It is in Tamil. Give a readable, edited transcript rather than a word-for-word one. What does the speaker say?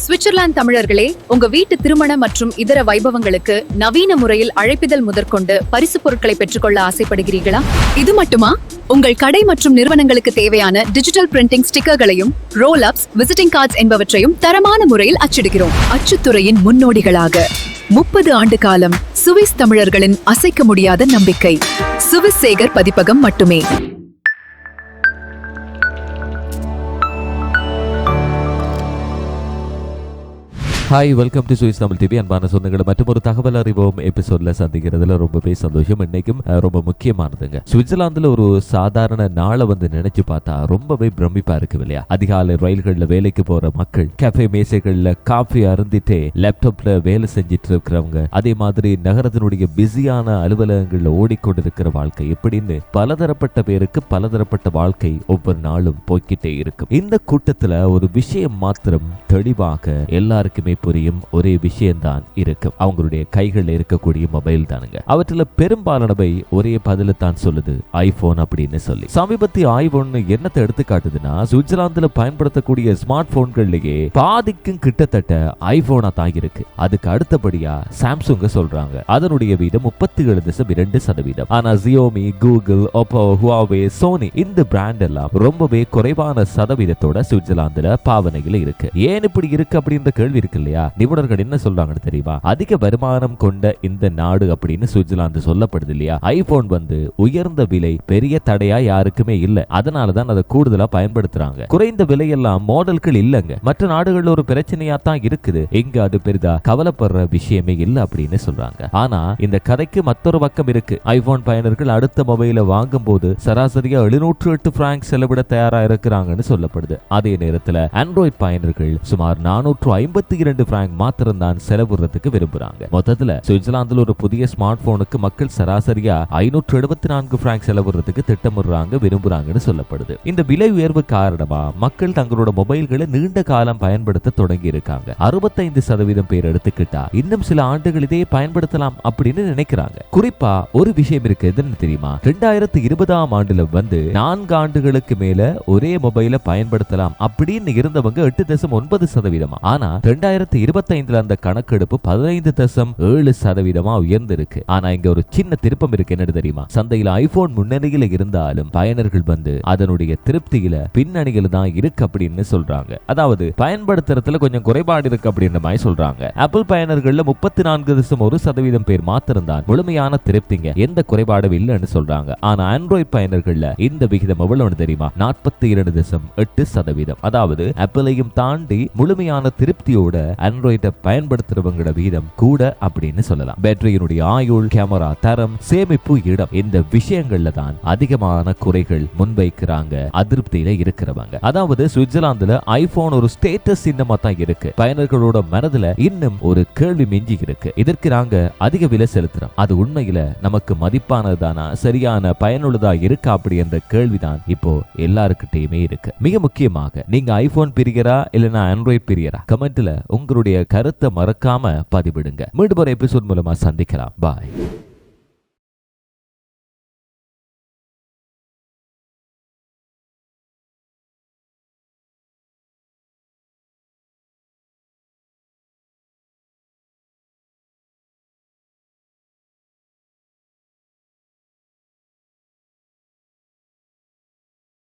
சுவிட்சர்லாந்து தமிழர்களே, உங்க வீட்டு திருமண மற்றும் இதர வைபவங்களுக்கு நவீன முறையில் அழைப்பிதழ் முதற்கொண்டு பரிசு பொருட்களை பெற்றுக்கொள்ள ஆசைப்படுகிறீர்களா? இது மட்டுமா? உங்கள் கடை மற்றும் நிறுவனங்களுக்கு தேவையான டிஜிட்டல் பிரிண்டிங் ஸ்டிக்கர்களையும் ரோல் அப்ஸ், விசிட்டிங் கார்ட்ஸ் என்பவற்றையும் தரமான முறையில் அச்சிடுகிறோம். அச்சுத்துறையின் முன்னோடிகளாக 30 ஆண்டு காலம் சுவிஸ் தமிழர்களின் அசைக்க முடியாத நம்பிக்கை. சுவிஸ் சேகர் பதிப்பகம் மட்டுமே. Hi, welcome to Swiss Tamil TV. அன்பான சொந்தங்களை மற்றும் ஒரு தகவல் அறிவோம் எபிசோட்ல சந்திக்கிறதுல ரொம்பவே சந்தோஷம். இன்னைக்கும் ரொம்ப முக்கியமானதுங்க. சுவிட்சர்லாந்துல ஒரு சாதாரண நாளை நினைச்சு பார்த்தா ரொம்பவே பிரமிப்பா இருக்கு இல்லையா? அதிகாலை ரயில்கள்ல வேலைக்கு போற மக்கள், கேஃபே மேசைகள்ல காஃபி அருந்திட்டே லேப்டாப்ல வேலை செஞ்சிட்டு இருக்கிறவங்க, அதே மாதிரி நகரத்தினுடைய பிஸியான அலுவலகங்கள்ல ஓடிக்கொண்டிருக்கிற வாழ்க்கை, இப்படின்னு பலதரப்பட்ட பேருக்கு பலதரப்பட்ட வாழ்க்கை ஒவ்வொரு நாளும் போய்கிட்டே இருக்கும். இந்த கூட்டத்துல ஒரு விஷயம் மாத்திரம் தெளிவாக எல்லாருக்குமே புரியும். ஒரே விஷயம்தான் இருக்கும். அவங்களுடைய கைகள் இருக்கக்கூடிய மொபைல் தானுங்க. அவற்றில் பெரும்பாலானவை ஒரே பதில தான் சொல்லுது, ஐபோன் அப்படின்னு சொல்லி. சமீபத்திய ஆய்வு என்னத்தை எடுத்து காட்டுதுன்னா, சுவிட்சர்லாந்துல பயன்படுத்தக்கூடிய ஸ்மார்ட் போன்கள்லயே பாதிக்கும் கிட்டத்தட்ட ஐபோனா தான் இருக்கு. அதுக்கு அடுத்தபடியா சாம்சங் சொல்றாங்க. அதனுடைய வீதம் 37.2%. ஆனா Xiaomi, Google, Oppo, Huawei, Sony இந்த பிராண்ட் எல்லாம் ரொம்பவே குறைவான சதவீதத்தோட சுவிட்சர்லாந்துல பாவனைகள் இருக்கு. ஏன் இப்படி இருக்கு அப்படின்ற கேள்வி இருக்கு இல்லையா? நிபுணர்கள் என்ன சொல்றாங்கன்னு தெரியுமா? அதிக வருமானம் கொண்ட இந்த நாடு அப்படின்னு சுவிட்சர்லாந்து சொல்லப்படுது இல்லையா? ஐபோன் உயர்ந்த விலை பெரிய தடையா யாருக்குமே இல்ல. அதனாலதான் அதை கூடுதலா பயன்படுத்துறாங்க. குறைந்த விலையெல்லாம் மாடல்கள் இல்லங்க. மற்ற நாடுகள்ல ஒரு பிரச்சனையா தான் இருக்குது. இங்க அது பெரிதா கவலைப்படுற விஷயமே இல்ல அப்படின்னு சொல்றாங்க. ஆனா இந்த கதைக்கு மற்றொரு பக்கம் இருக்கு. ஐபோன் பயனர்கள் அடுத்த மொபைலை வாங்கும் போது சராசரியா 708 பிராங்க் செலவிட தயாரா இருக்கிறாங்கன்னு சொல்லப்படுது. அதே நேரத்தில் ஆண்ட்ராய்டு பயனர்கள் சுமார் 452 பிராங்க் மாத்திரம் தான் செலவுறதுக்கு விரும்புறாங்க. மொத்தத்துல சுவிட்சர்லாந்துல ஒரு புதிய ஸ்மார்ட் போனுக்கு மக்கள் சராசரியா 574 பிராங்க் செலவுறதுக்கு திட்டமிடுறாங்க, விரும்புறாங்கன்னு சொல்லப்படுது. இந்த விலை உயர்வு காரணமா மக்கள் தங்களோட மொபைல்களை நீண்ட காலம் பயன்படுத்த தொடங்கி இருக்காங்க. 65% பேர் எடுத்துக்கிட்டா இன்னும் சில ஆண்டுகள் இதே பயன்படுத்தலாம் அப்படின்னு நினைக்கிறாங்க. குறிப்பா ஒரு விஷயம் இருக்கு, எதுன்னு தெரியுமா? 2020ஆம் ஆண்டுல 4 ஆண்டுகளுக்கு மேல ஒரே மொபைலை பயன்படுத்தலாம் அப்படின்னு இருந்தவங்க 8.9%. ஆனா 2025 அந்த கணக்கெடுப்பு 15.7% உயர்ந்திருக்கு. ஆனா இங்க ஒரு சின்ன திருப்பம் இருக்கு. என்ன தெரியுமா? சந்தையில ஐபோன் முன்னணியில இருந்தாலும் பயனர்கள் அதனுடைய திருப்தியில பின்னணியில தான் இருக்கு அப்படின்னு சொல்றாங்க. அதாவது பயன்படுத்துறதுல கொஞ்சம் குறைபாடு இருக்கு அப்படின்ற மாதிரி சொல்றாங்க. ஆப்பிள் பயனர்கள்ல 34.1% பேர் மாத்திரம் தான் முழுமையான திருப்திங்க, எந்த குறைபாடும் இல்லைன்னு சொல்றாங்க. ஆனா ஆண்ட்ராய்டு பயனர்கள்ல இந்த விகிதம் எவ்வளவு தெரியுமா? 42.8%. அதாவது ஆப்பிளையும் தாண்டி முழுமையான திருப்தியோட ஆண்ட்ராய்டை பயன்படுத்துறவங்களோட வீதம் கூட அப்படின்னு சொல்லலாம். பேட்டரியினுடைய ஆயுள், கேமரா தரம், சேமிப்பு இடம், இந்த விஷயங்கள்ல தான் அதிகமான குறைகள் முன்வைக்கிறாங்க அதிருப்தியில இருக்கிறவங்க. அதாவது சுவிட்சர்லாந்துல ஐபோன் ஒரு ஸ்டேட்டஸ் சின்னமா தான் இருக்கு. பயனர்களோட மனதுல இன்னும் ஒரு கேள்வி மிஞ்சி இருக்கு. இதற்கு நாங்க அதிக விலை செலுத்துறோம், அது உண்மையில நமக்கு மதிப்பானதானா, சரியான பயனுள்ளதா இருக்கா அப்படி என்ற கேள்விதான் இப்போ எல்லாருக்கிட்டையுமே இருக்கு. மிக முக்கியமாக நீங்க ஐபோன் பிரியரா இல்லைன்னா ஆண்ட்ராய்டு பிரியரா? கமெண்ட்ல உங்களுடைய கருத்தை மறக்காம பதிவிடுங்க. மீண்டும் ஒரு எபிசோட் மூலமா சந்திக்கலாம். பாய்.